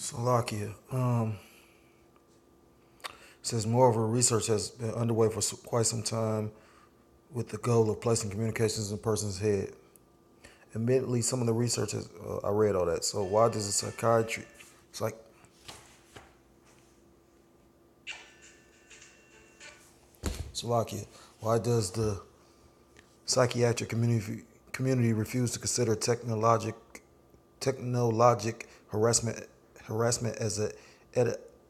Salakia. Says moreover, research has been underway for quite some time with the goal of placing communications in a person's head. Admittedly, some of the research has, I read all that. So why does the psychiatry, it's like, Salakia, why does the psychiatric community refuse to consider technologic harassment as a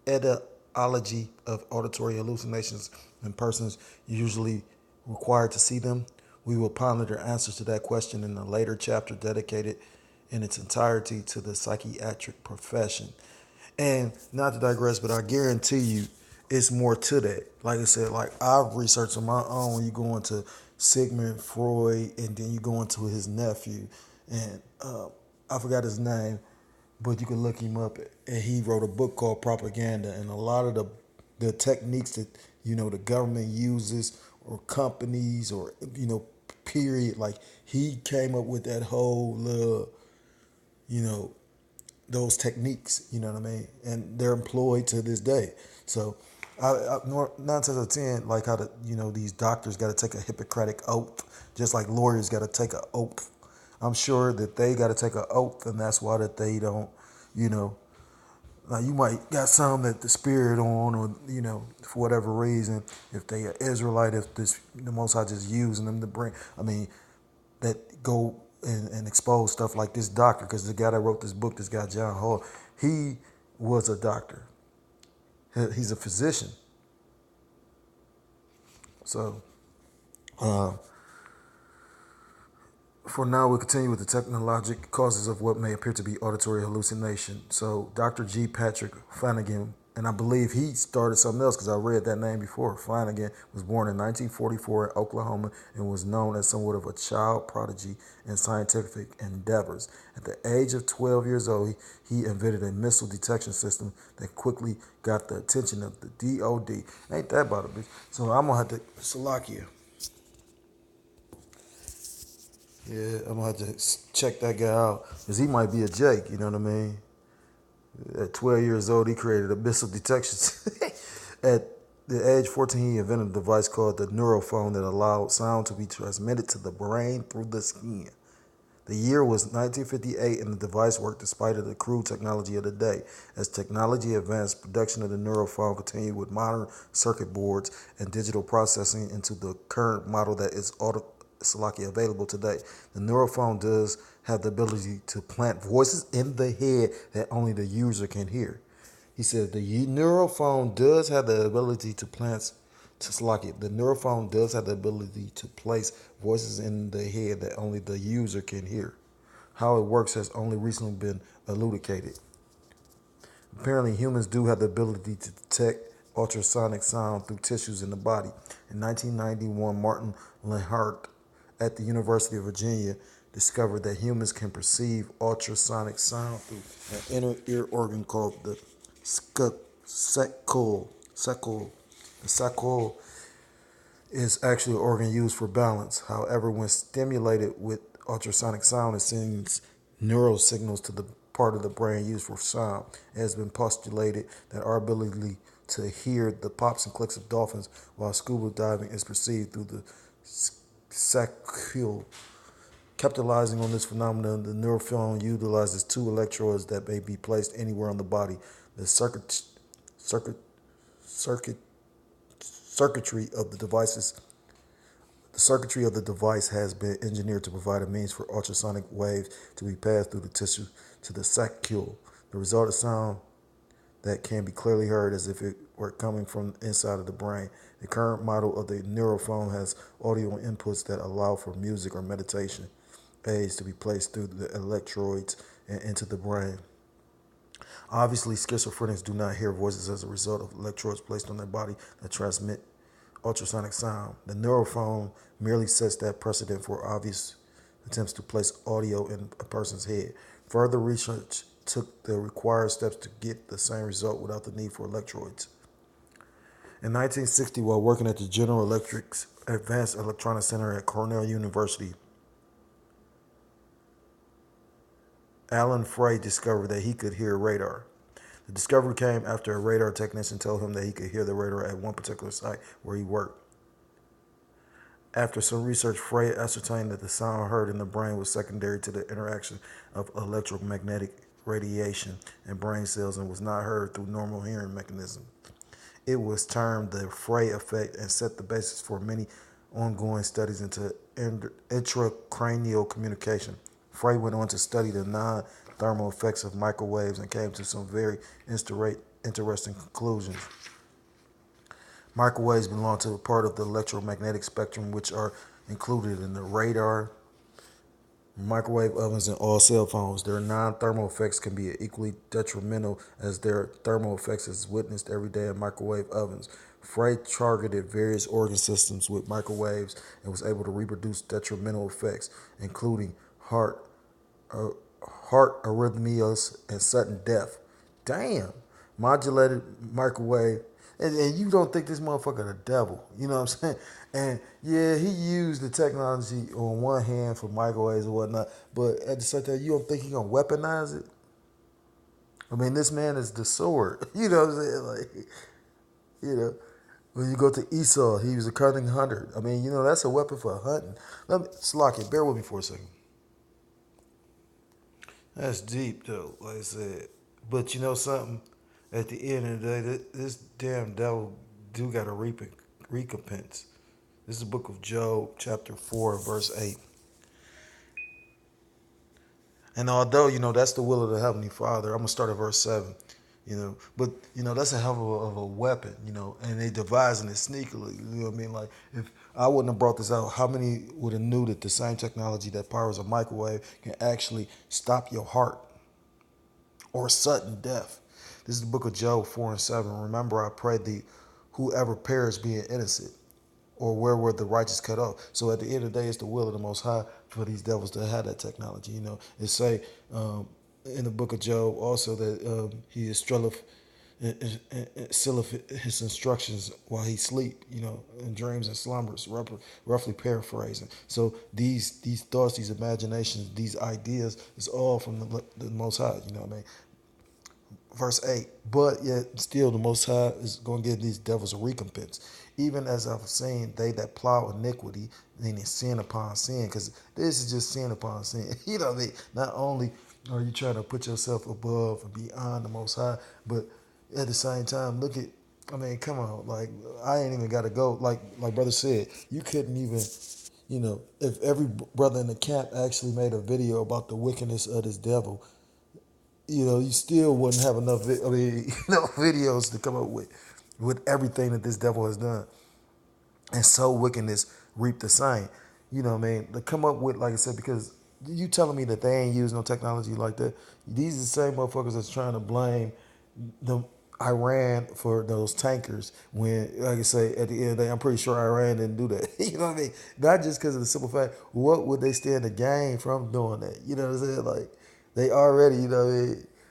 etiology of auditory hallucinations in persons usually required to see them? We will ponder answers to that question in a later chapter dedicated in its entirety to the psychiatric profession. And not to digress, but I guarantee you it's more to that. Like I said, like I've researched on my own. You go into Sigmund Freud, and then you go into his nephew, and I forgot his name, but you can look him up. And he wrote a book called Propaganda, and a lot of the techniques that the government uses or companies or period. Like he came up with that whole you know those techniques, you know what I mean? And they're employed to this day. So, 9 times out of 10, like how these doctors got to take a Hippocratic oath, just like lawyers got to take an oath. I'm sure that they got to take an oath, and that's why that they don't, you know. Now you might got some that the spirit on, or for whatever reason, if they are Israelite, if this the Most High just using them to bring. I mean, that go and expose stuff like this doctor, because the guy that wrote this book, this guy John Hall, he was a doctor. He's a physician. So uh, for now, we'll continue with the technologic causes of what may appear to be auditory hallucination. So Dr. G. Patrick Flanagan, and I believe he started something else because I read that name before. Flanagan was born in 1944 in Oklahoma and was known as somewhat of a child prodigy in scientific endeavors. At the age of 12 years old, he invented a missile detection system that quickly got the attention of the DOD. Ain't that about a bitch? So I'm going to have to, Salakia. Yeah, I'm gonna have to check that guy out because he might be a Jake. You know what I mean? At 12 years old, he created a missile detection. At the age 14, he invented a device called the neurophone that allowed sound to be transmitted to the brain through the skin. The year was 1958, and the device worked despite the crude technology of the day. As technology advanced, production of the neurophone continued with modern circuit boards and digital processing into the current model that is available today. The neurophone does have the ability to plant voices in the head that only the user can hear. He said the neurophone does have the ability to plant the neurophone does have the ability to place voices in the head that only the user can hear. How it works has only recently been elucidated. Apparently, humans do have the ability to detect ultrasonic sound through tissues in the body. In 1991, Martin Lehart at the University of Virginia discovered that humans can perceive ultrasonic sound through an inner ear organ called the sacul. The sacul is actually an organ used for balance. However, when stimulated with ultrasonic sound, it sends neural signals to the part of the brain used for sound. It has been postulated that our ability to hear the pops and clicks of dolphins while scuba diving is perceived through the sacule. Capitalizing on this phenomenon, the neurophone utilizes two electrodes that may be placed anywhere on the body. The circuit, circuit, circuitry of the devices The circuitry of the device has been engineered to provide a means for ultrasonic waves to be passed through the tissue to the saccule. The result is sound that can be clearly heard as if it were coming from inside of the brain. The current model of the neurophone has audio inputs that allow for music or meditation aids to be placed through the electrodes and into the brain. Obviously, schizophrenics do not hear voices as a result of electrodes placed on their body that transmit ultrasonic sound. The neurophone merely sets that precedent for obvious attempts to place audio in a person's head. Further research took the required steps to get the same result without the need for electrodes. In 1960, while working at the General Electric's Advanced Electronics Center at Cornell University, Alan Frey discovered that he could hear radar. The discovery came after a radar technician told him that he could hear the radar at one particular site where he worked. After some research, Frey ascertained that the sound heard in the brain was secondary to the interaction of electromagnetic radiation and brain cells and was not heard through normal hearing mechanisms. It was termed the Frey effect and set the basis for many ongoing studies into intracranial communication. Frey went on to study the non-thermal effects of microwaves and came to some very interesting conclusions. Microwaves belong to a part of the electromagnetic spectrum which are included in the radar, microwave ovens, and all cell phones. Their non-thermal effects can be equally detrimental as their thermal effects as witnessed every day in microwave ovens. Frey targeted various organ systems with microwaves and was able to reproduce detrimental effects, including uh, heart arrhythmias and sudden death. Damn. Modulated microwave. And you don't think this motherfucker the devil. You know what I'm saying? And yeah, he used the technology on one hand for microwaves and whatnot, but at the same time, you don't think he gonna weaponize it? I mean, this man is the sword. You know what I'm saying? Like, you know, when you go to Esau, he was a cunning hunter. I mean, that's a weapon for hunting. Let me, Slock it, bear with me for a second. That's deep, though, like I said. But you know something? At the end of the day, this damn devil do got a recompense. This is the book of Job, chapter 4, verse 8. And although, that's the will of the Heavenly Father, I'm going to start at verse 7. But, that's a hell of a weapon, and they devising it sneakily. You know what I mean? Like, if I wouldn't have brought this out, how many would have knew that the same technology that powers a microwave can actually stop your heart or sudden death? This is the book of Job 4 and 7. Remember, I pray thee, whoever perished being innocent, or where were the righteous cut off? So at the end of the day, it's the will of the Most High for these devils to have that technology. It say in the book of Job also that he is his instructions while he sleep, in dreams and slumbers, roughly paraphrasing. So these thoughts, these imaginations, these ideas is all from the Most High. You know what I mean? Verse 8, but yet still the Most High is going to give these devils a recompense. Even as I've seen, they that plow iniquity, meaning sin upon sin, because this is just sin upon sin. You know what I mean? Not only are you trying to put yourself above and beyond the Most High, but at the same time, come on, like, I ain't even got to go. Like brother said, you couldn't even, if every brother in the camp actually made a video about the wickedness of this devil, you still wouldn't have enough, videos to come up with everything that this devil has done. And so wickedness reap the same. You know what I mean? To come up with, like I said, because you telling me that they ain't use no technology like that. These are the same motherfuckers that's trying to blame the Iran for those tankers when, like I say, at the end of the day, I'm pretty sure Iran didn't do that. You know what I mean? Not just because of the simple fact, what would they stand to gain from doing that? You know what I'm saying? Like, they already,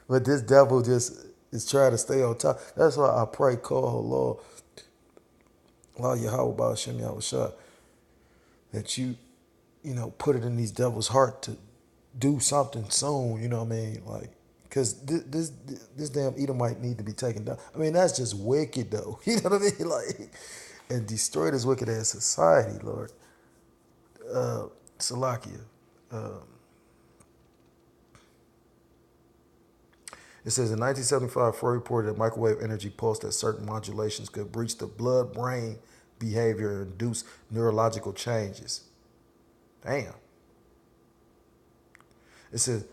but this devil just is trying to stay on top. That's why I pray, call Allah Yahweh Ba'ashem Yahushua, that put it in these devils' heart to do something soon, you know what I mean? Like, because this damn Edomite need to be taken down. I mean, that's just wicked, though. You know what I mean? Like, and destroy this wicked ass society, Lord. Salakia. It says in 1975, Freud reported that microwave energy pulsed at certain modulations could breach the blood-brain behavior and induce neurological changes. Damn. It says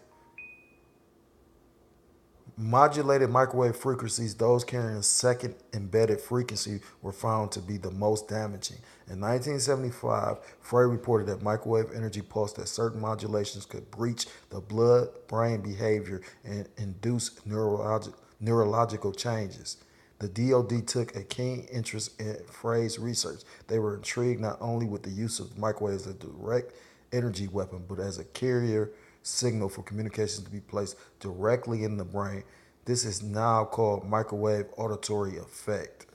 modulated microwave frequencies, those carrying a second embedded frequency, were found to be the most damaging. In 1975, Frey reported that microwave energy pulsed at certain modulations could breach the blood-brain behavior and induce neurological changes. The DoD took a keen interest in Frey's research. They were intrigued not only with the use of microwaves as a direct energy weapon, but as a carrier signal for communications to be placed directly in the brain. This is now called microwave auditory effect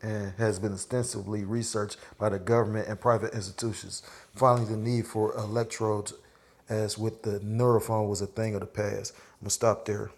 and has been extensively researched by the government and private institutions. Finally, the need for electrodes as with the neurophone was a thing of the past. I'm going to stop there.